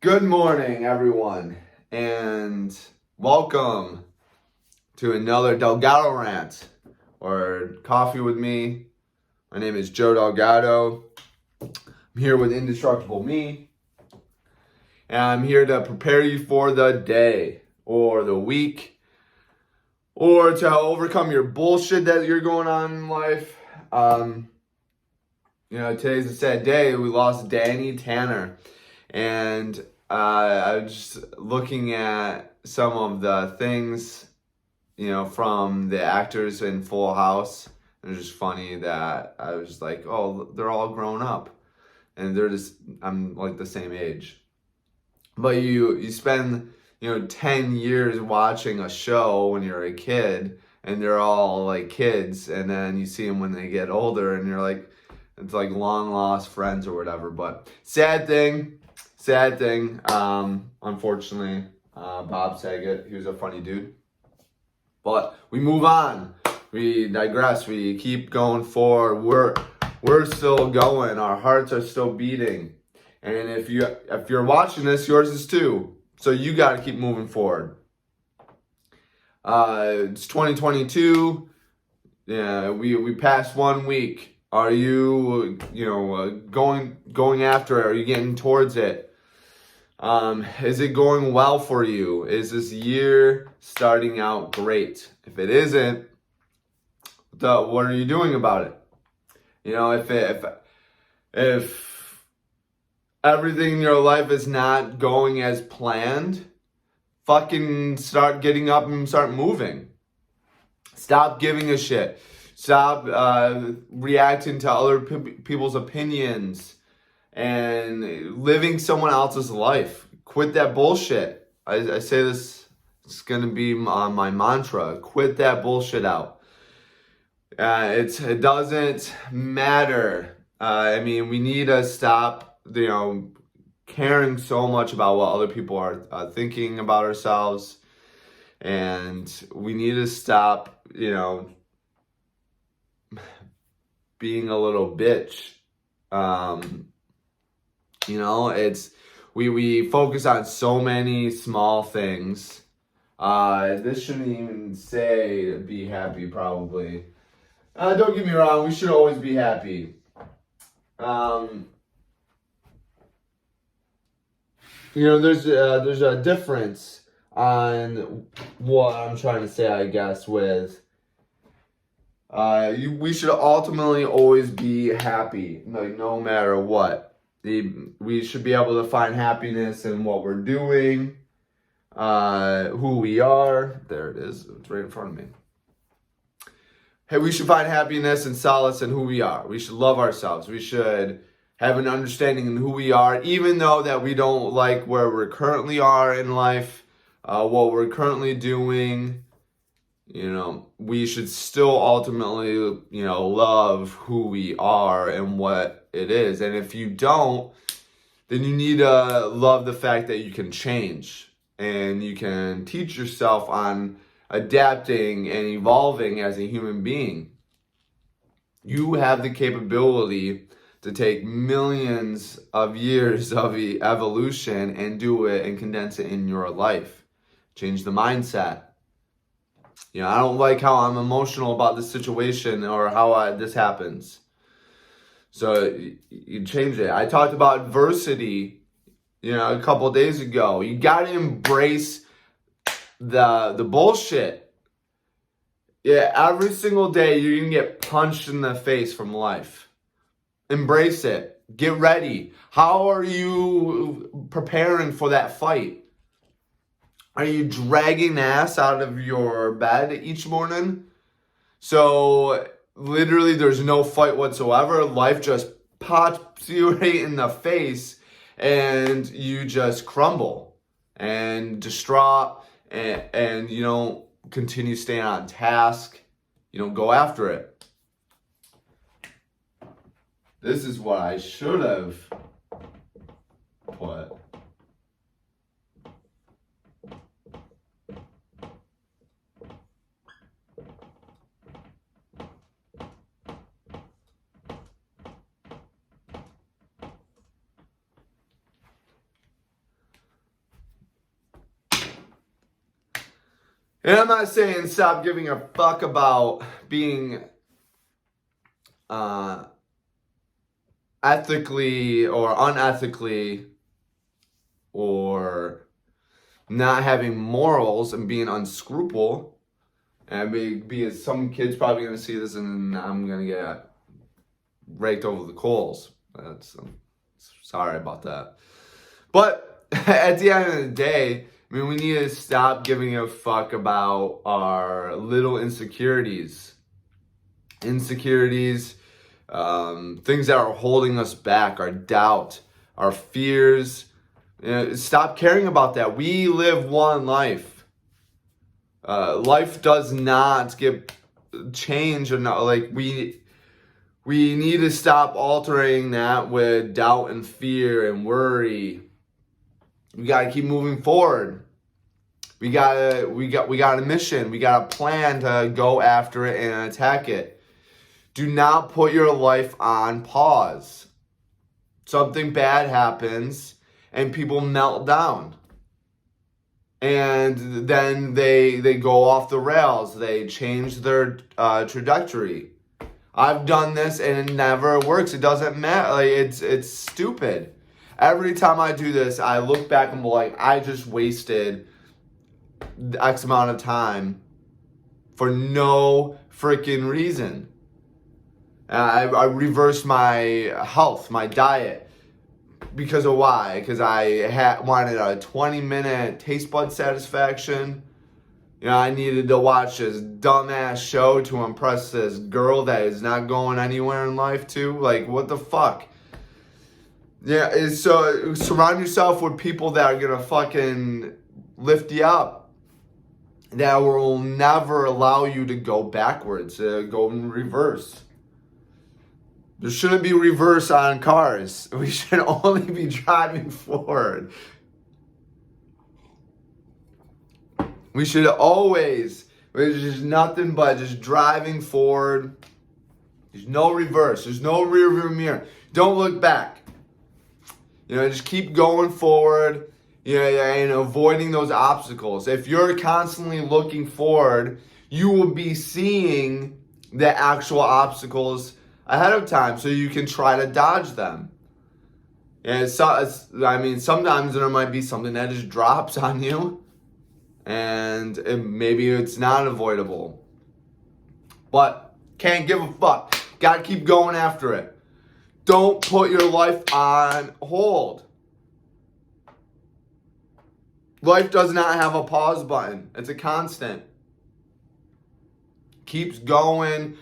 Good morning, everyone, and welcome to another Delgado Rant, or Coffee with Me. My name is Joe Delgado. I'm here with Indestructible Me, and I'm here to prepare you for the day, or the week, or to overcome your bullshit that you're going on in life. Today's a sad day. We lost Danny Tanner. And I was just looking at some of the things, from the actors in Full House. It was just funny that I was just like, oh, they're all grown up. And I'm like the same age. But you spend, 10 years watching a show when you're a kid, and they're all like kids. And then you see them when they get older, and you're like, it's like long lost friends or whatever. But sad thing. Unfortunately, Bob Saget, he was a funny dude. But we move on. We digress. We keep going forward. We're still going. Our hearts are still beating. And if you're watching this, yours is too. So you got to keep moving forward. It's 2022. Yeah, we passed 1 week. Are you going after it? Are you getting towards it? Is it going well for you? Is this year starting out great? If it isn't, what are you doing about it? If everything in your life is not going as planned, fucking start getting up and start moving. Stop giving a shit. Stop reacting to other people's opinions and living someone else's life. Quit that bullshit. I say this, it's going to be my mantra. Quit that bullshit out. It doesn't matter. We need to stop, caring so much about what other people are thinking about ourselves. And we need to stop, being a little bitch. We focus on so many small things. This shouldn't even say be happy, probably. Don't get me wrong, we should always be happy. There's a difference on what I'm trying to say, I guess, with we should ultimately always be happy, no matter what. We should be able to find happiness in what we're doing, who we are. There it is. It's right in front of me. Hey, we should find happiness and solace in who we are. We should love ourselves. We should have an understanding in who we are, even though that we don't like where we currently are in life, what we're currently doing. We should still ultimately, love who we are and what it is. And if you don't, then you need to love the fact that you can change and you can teach yourself on adapting and evolving as a human being. You have the capability to take millions of years of evolution and do it and condense it in your life. Change the mindset. I don't like how I'm emotional about this situation or how this happens. So you change it. I talked about adversity, a couple days ago. You got to embrace the bullshit. Yeah, every single day you're going to get punched in the face from life. Embrace it. Get ready. How are you preparing for that fight? Are you dragging ass out of your bed each morning? So literally there's no fight whatsoever. Life just pops you right in the face and you just crumble and distraught and you don't continue staying on task. You don't go after it. This is what I should have put. And I'm not saying stop giving a fuck about being ethically or unethically or not having morals and being unscrupulous. And because some kid's probably going to see this and I'm going to get raked over the coals. Sorry about that. But at the end of the day, I mean, we need to stop giving a fuck about our little insecurities. Things that are holding us back, our doubt, our fears. Stop caring about that. We live one life. Life does not get changed. We need to stop altering that with doubt and fear and worry. We gotta keep moving forward. We got a mission. We got a plan to go after it and attack it. Do not put your life on pause. Something bad happens and people melt down. And then they go off the rails. They change their trajectory. I've done this and it never works. It doesn't matter. It's stupid. Every time I do this, I look back and be like, I just wasted X amount of time for no freaking reason. I reversed my health, my diet. Because of why? Because I wanted a 20-minute taste bud satisfaction. I needed to watch this dumbass show to impress this girl that is not going anywhere in life too. Like, what the fuck? Yeah, so surround yourself with people that are gonna fucking lift you up. That will never allow you to go backwards, go in reverse. There shouldn't be reverse on cars. We should only be driving forward. We should always, there's just nothing but just driving forward. There's no reverse. There's no rear view mirror. Don't look back. Just keep going forward, and avoiding those obstacles. If you're constantly looking forward, you will be seeing the actual obstacles ahead of time so you can try to dodge them. And sometimes there might be something that just drops on you and maybe it's not avoidable. But can't give a fuck. Gotta keep going after it. Don't put your life on hold. Life does not have a pause button. It's a constant. Keeps going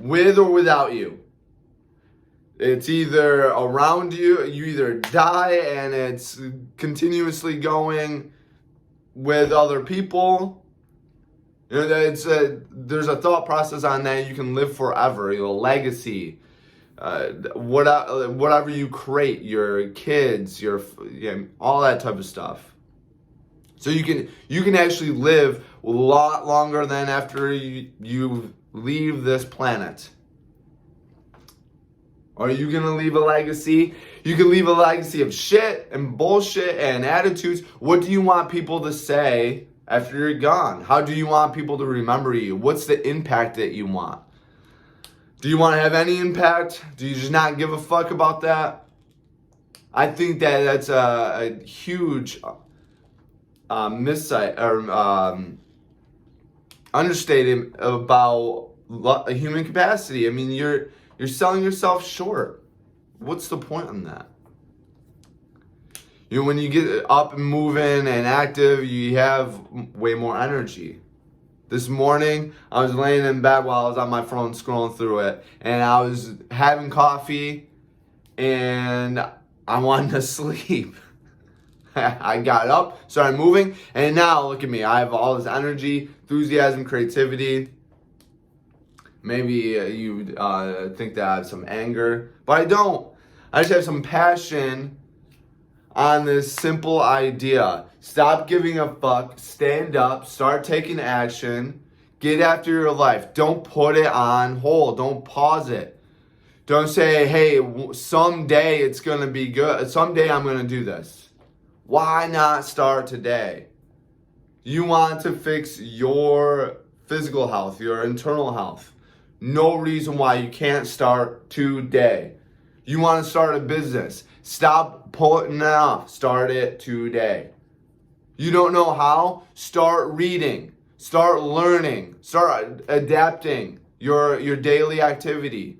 with or without you. It's either around you, you either die and it's continuously going with other people. There's a thought process on that. You can live forever, legacy. Whatever you create, your kids, all that type of stuff. So you can actually live a lot longer than after you leave this planet. Are you gonna leave a legacy? You can leave a legacy of shit and bullshit and attitudes. What do you want people to say after you're gone? How do you want people to remember you? What's the impact that you want? Do you want to have any impact? Do you just not give a fuck about that? I think that's a huge missight or understatement about human capacity. I mean, you're selling yourself short. What's the point in that? When you get up and moving and active, you have way more energy. This morning, I was laying in bed while I was on my phone scrolling through it, and I was having coffee, and I wanted to sleep. I got up, started moving, and now look at me. I have all this energy, enthusiasm, creativity. Maybe you think that I have some anger, but I don't. I just have some passion on this simple idea. Stop giving a fuck, stand up, start taking action, get after your life. Don't put it on hold, don't pause it. Don't say, hey, someday it's gonna be good, someday I'm gonna do this. Why not start today? You want to fix your physical health, your internal health. No reason why you can't start today. You want to start a business. Stop putting it off. Start it today. You don't know how? Start reading. Start learning. Start adapting your daily activity.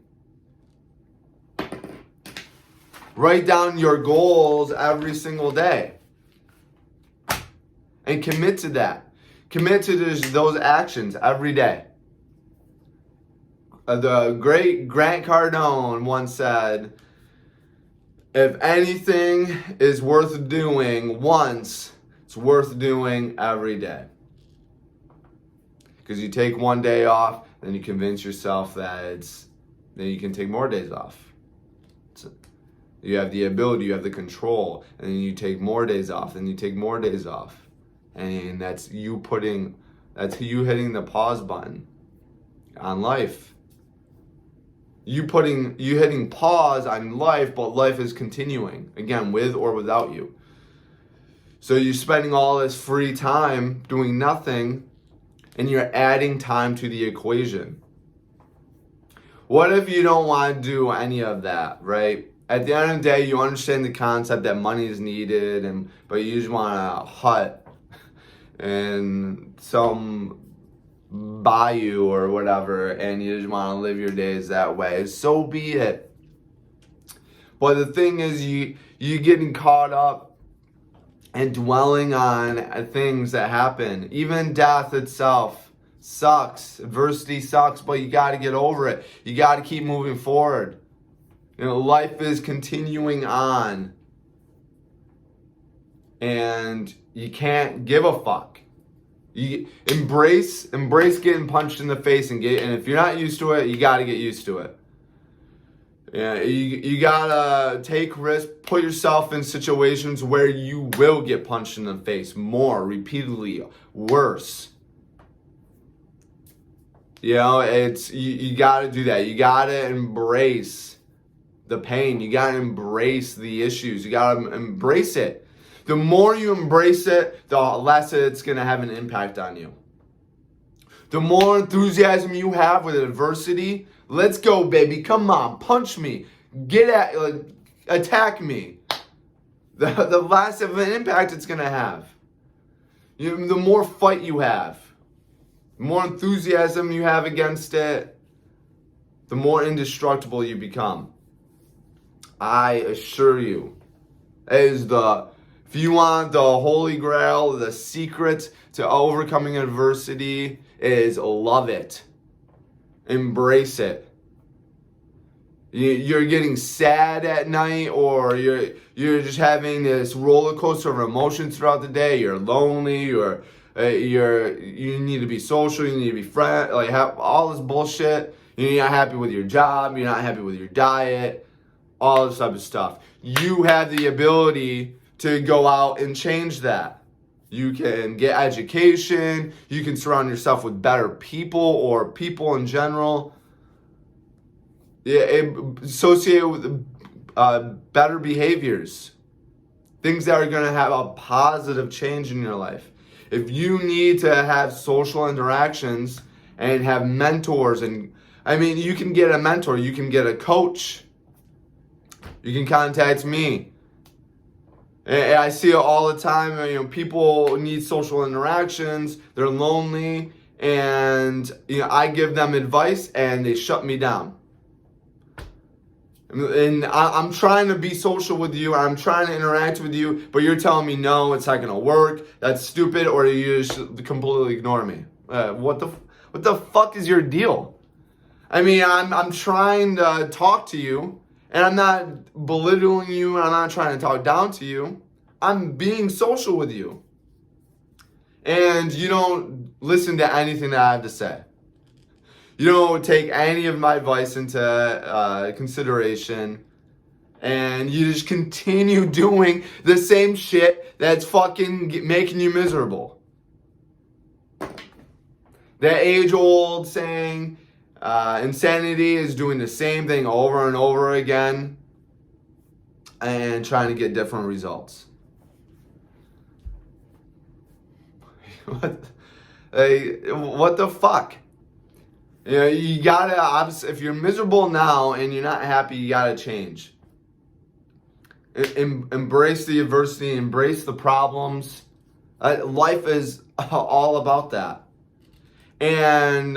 Write down your goals every single day. And commit to that. Commit to those actions every day. The great Grant Cardone once said, if anything is worth doing once, it's worth doing every day. Because you take one day off, then you convince yourself then you can take more days off. You have the ability, you have the control, and then you take more days off, and you take more days off. And that's you hitting the pause button on life. You hitting pause on life, but life is continuing, again, with or without you. So you're spending all this free time doing nothing, and you're adding time to the equation. What if you don't want to do any of that, right? At the end of the day, you understand the concept that money is needed, but you just want a hut and some bayou or whatever, and you just want to live your days that way. So be it. But the thing is, you getting caught up and dwelling on things that happen. Even death itself sucks. Adversity sucks, but you got to get over it. You got to keep moving forward. Life is continuing on. And you can't give a fuck. You embrace getting punched in the face and if you're not used to it, you got to get used to it. Yeah, you gotta take risks, put yourself in situations where you will get punched in the face more, repeatedly, worse. You gotta do that. You gotta embrace the pain. You gotta embrace the issues. You gotta embrace it. The more you embrace it, the less it's gonna have an impact on you. The more enthusiasm you have with adversity, let's go, baby. Come on, punch me. Attack me. The less of an impact it's gonna have. The more fight you have, the more enthusiasm you have against it, the more indestructible you become. I assure you, if you want the holy grail, the secret to overcoming adversity is love it. Embrace it. You're getting sad at night, or you're just having this roller coaster of emotions throughout the day. You're lonely, or you need to be social, you need to be friends, have all this bullshit. You're not happy with your job, you're not happy with your diet, all this type of stuff. You have the ability to go out and change that. You can get education. You can surround yourself with better people or people in general. Associate with better behaviors. Things that are going to have a positive change in your life. If you need to have social interactions and have mentors, you can get a mentor. You can get a coach. You can contact me. And I see it all the time. People need social interactions. They're lonely, and I give them advice, and they shut me down. And I'm trying to be social with you. I'm trying to interact with you, but you're telling me no, it's not gonna work. That's stupid, or you just completely ignore me. What the fuck is your deal? I'm trying to talk to you. And I'm not belittling you, and I'm not trying to talk down to you. I'm being social with you. And you don't listen to anything that I have to say. You don't take any of my advice into consideration. And you just continue doing the same shit that's fucking making you miserable. That age-old saying, insanity is doing the same thing over and over again and trying to get different results. What the fuck? You know, you gotta, if you're miserable now and you're not happy, you gotta change. Embrace the adversity, embrace the problems. Life is all about that. And,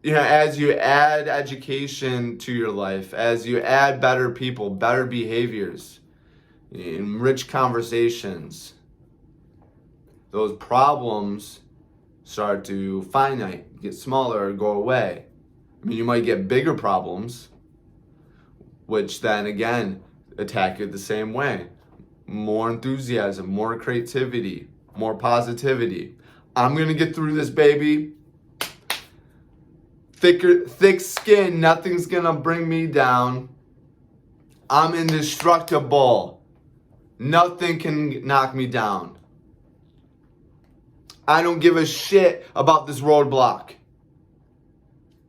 you know, as you add education to your life, as you add better people, better behaviors, enrich conversations, those problems start to finite, get smaller, go away. I mean, you might get bigger problems, which then again attack it the same way. More enthusiasm, more creativity, more positivity. I'm gonna get through this, baby. Thick skin, nothing's gonna bring me down. I'm indestructible. Nothing can knock me down. I don't give a shit about this roadblock.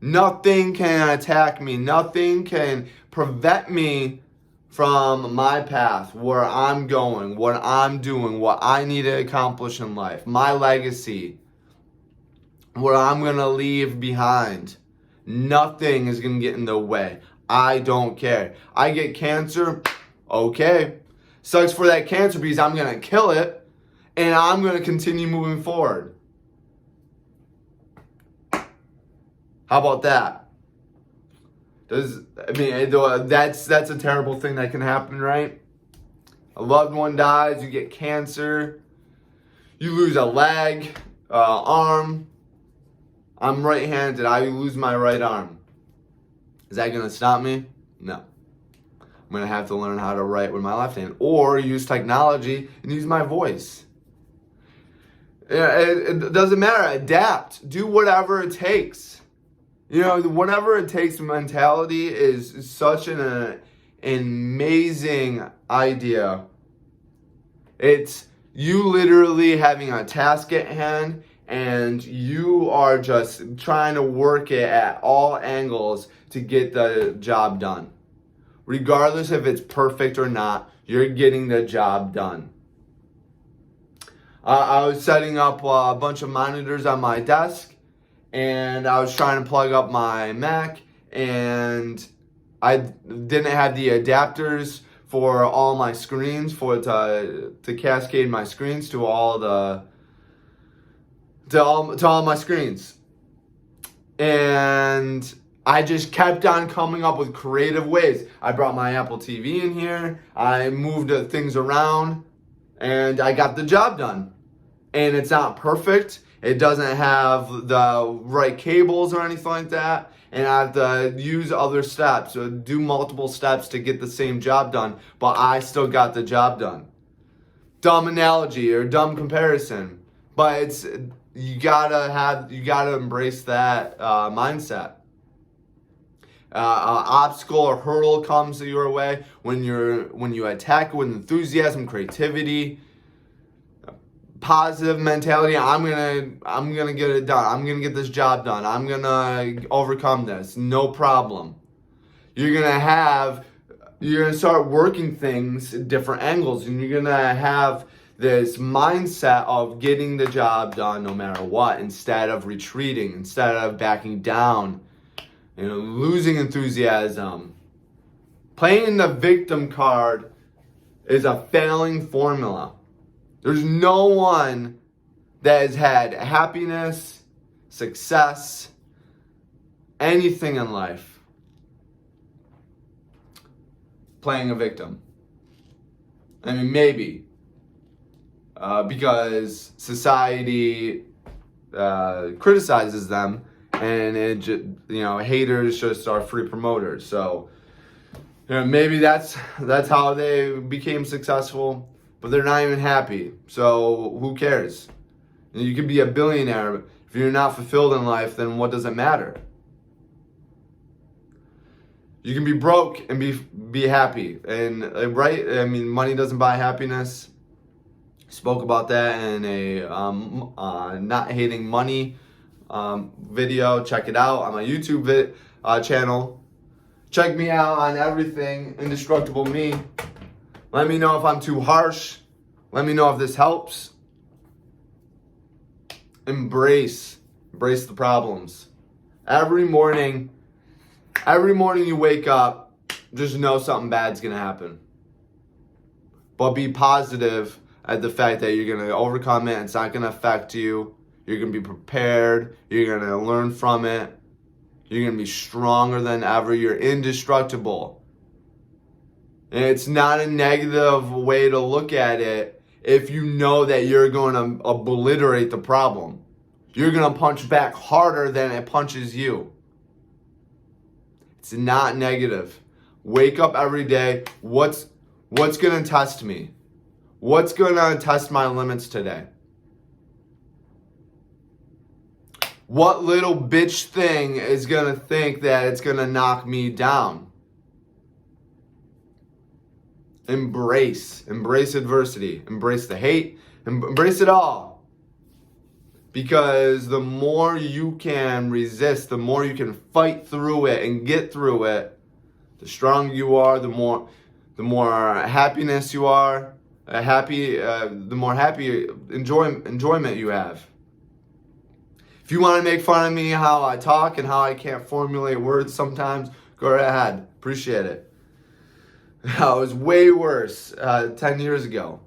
Nothing can attack me. Nothing can prevent me from my path, where I'm going, what I'm doing, what I need to accomplish in life, my legacy, what I'm going to leave behind. Nothing is going to get in the way. I don't care. I get cancer, okay. Sucks for that cancer because I'm going to kill it. And I'm going to continue moving forward. How about that? That's a terrible thing that can happen, right? A loved one dies, you get cancer, you lose a leg, arm. I'm right-handed, I lose my right arm. Is that going to stop me? No. I'm going to have to learn how to write with my left hand or use technology and use my voice. It doesn't matter. Adapt. Do whatever it takes. You know, whatever it takes mentality is such an amazing idea. It's you literally having a task at hand and you are just trying to work it at all angles to get the job done. Regardless if it's perfect or not, you're getting the job done. I was setting up a bunch of monitors on my desk, and I was trying to plug up my Mac, and I didn't have the adapters for all my screens to cascade my screens to all my screens, and I just kept on coming up with creative ways. I brought my Apple TV in here. I moved things around, and I got the job done. And it's not perfect. It doesn't have the right cables or anything like that. And I have to use other steps, or do multiple steps to get the same job done. But I still got the job done. Dumb analogy or dumb comparison. But you gotta embrace that mindset. Obstacle or hurdle comes your way when you attack with enthusiasm, creativity, positive mentality. I'm gonna get it done. I'm gonna get this job done. I'm gonna overcome this. No problem. You're gonna start working things at different angles, and you're gonna have this mindset of getting the job done no matter what, instead of retreating, instead of backing down, losing enthusiasm. Playing the victim card is a failing formula. There's no one that has had happiness, success, anything in life playing a victim. I mean, maybe. Because society criticizes them, and haters just are free promoters. So, maybe that's how they became successful. But they're not even happy. So who cares? You could be a billionaire, but if you're not fulfilled in life, then what does it matter? You can be broke and be happy. And right? I mean, money doesn't buy happiness. Spoke about that in a not hating money video. Check it out on my YouTube channel. Check me out on everything. Indestructible Me. Let me know if I'm too harsh. Let me know if this helps. Embrace the problems. Every morning you wake up, just know something bad's gonna happen. But be positive at the fact that you're gonna overcome it. It's not gonna affect you. You're gonna be prepared. You're gonna learn from it. You're gonna be stronger than ever. You're indestructible. And it's not a negative way to look at it if you know that you're going to obliterate the problem. You're going to punch back harder than it punches you. It's not negative. Wake up every day. What's going to test me? What's going to test my limits today? What little bitch thing is going to think that it's going to knock me down? Embrace adversity, embrace the hate, embrace it all. Because the more you can resist, the more you can fight through it and get through it, the stronger you are, the more happiness you are, the more happy enjoyment you have. If you want to make fun of me, how I talk and how I can't formulate words sometimes, go right ahead. Appreciate it. It was way worse 10 years ago.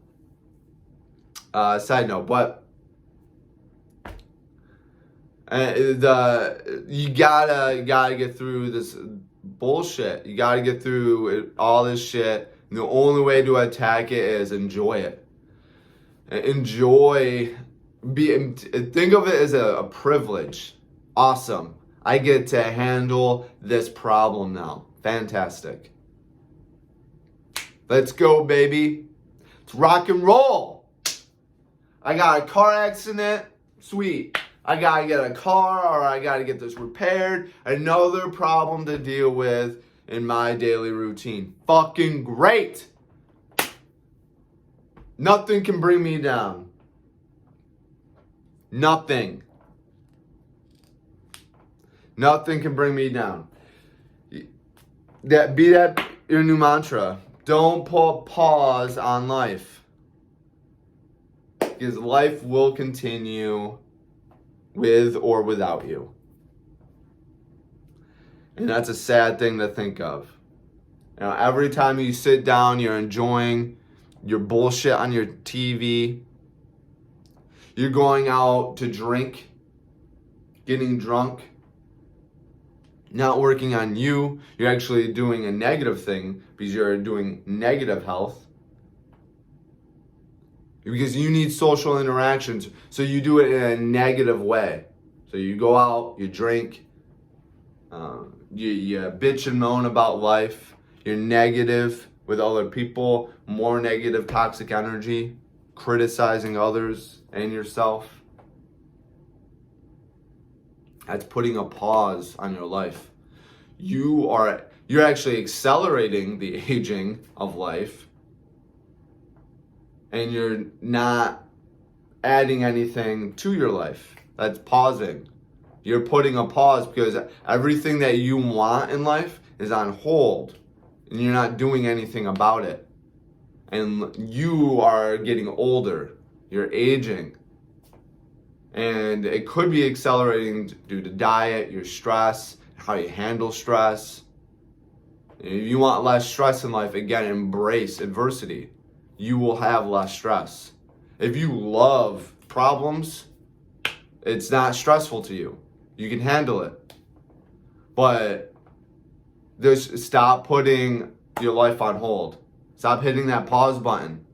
Side note, but you gotta get through this bullshit. You gotta get through all this shit. And the only way to attack it is enjoy it. Think of it as a privilege. Awesome. I get to handle this problem now. Fantastic. Let's go, baby. It's rock and roll. I got a car accident. Sweet. I gotta get a car, or I gotta get this repaired. Another problem to deal with in my daily routine. Fucking great. Nothing can bring me down. Nothing. Nothing can bring me down. Be that your new mantra. Don't put pause on life. Because life will continue with or without you. And that's a sad thing to think of. You know, every time you sit down, you're enjoying your bullshit on your TV. You're going out to drink, getting drunk, not working on you. You're actually doing a negative thing because you're doing negative health. Because you need social interactions, so you do it in a negative way. So you go out, you drink, you bitch and moan about life. You're negative with other people, more negative toxic energy, criticizing others and yourself. That's putting a pause on your life. You're actually accelerating the aging of life, and you're not adding anything to your life. That's pausing. You're putting a pause because everything that you want in life is on hold, and you're not doing anything about it. And you are getting older. You're aging. And it could be accelerating due to diet, your stress, how you handle stress. If you want less stress in life, again, embrace adversity. You will have less stress. If you love problems, it's not stressful to you. You can handle it. But just stop putting your life on hold. Stop hitting that pause button.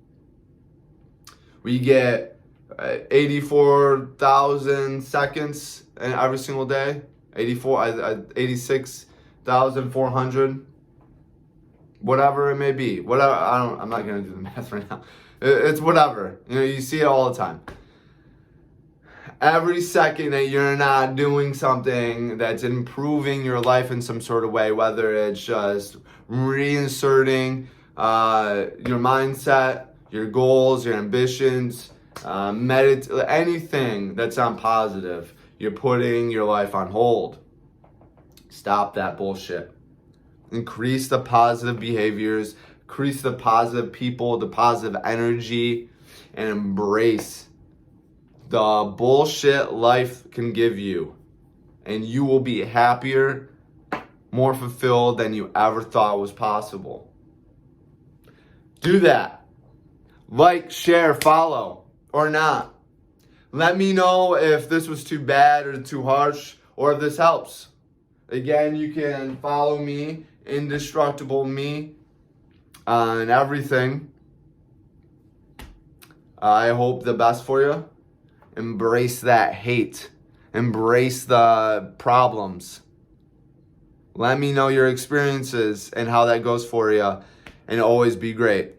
We get 84,000 seconds every single day. 86,400. Whatever it may be. I'm not going to do the math right now. It's whatever. You know, you see it all the time. Every second that you're not doing something that's improving your life in some sort of way, whether it's just reinserting your mindset, your goals, your ambitions, anything that's not positive, you're putting your life on hold. Stop that bullshit. Increase the positive behaviors, increase the positive people, the positive energy, and embrace the bullshit life can give you. And you will be happier, more fulfilled than you ever thought was possible. Do that. Like, share, follow, or not. Let me know if this was too bad or too harsh, or if this helps. Again, you can follow me, Indestructible Me, on everything. I hope the best for you. Embrace that hate. Embrace the problems. Let me know your experiences and how that goes for you. And always be great.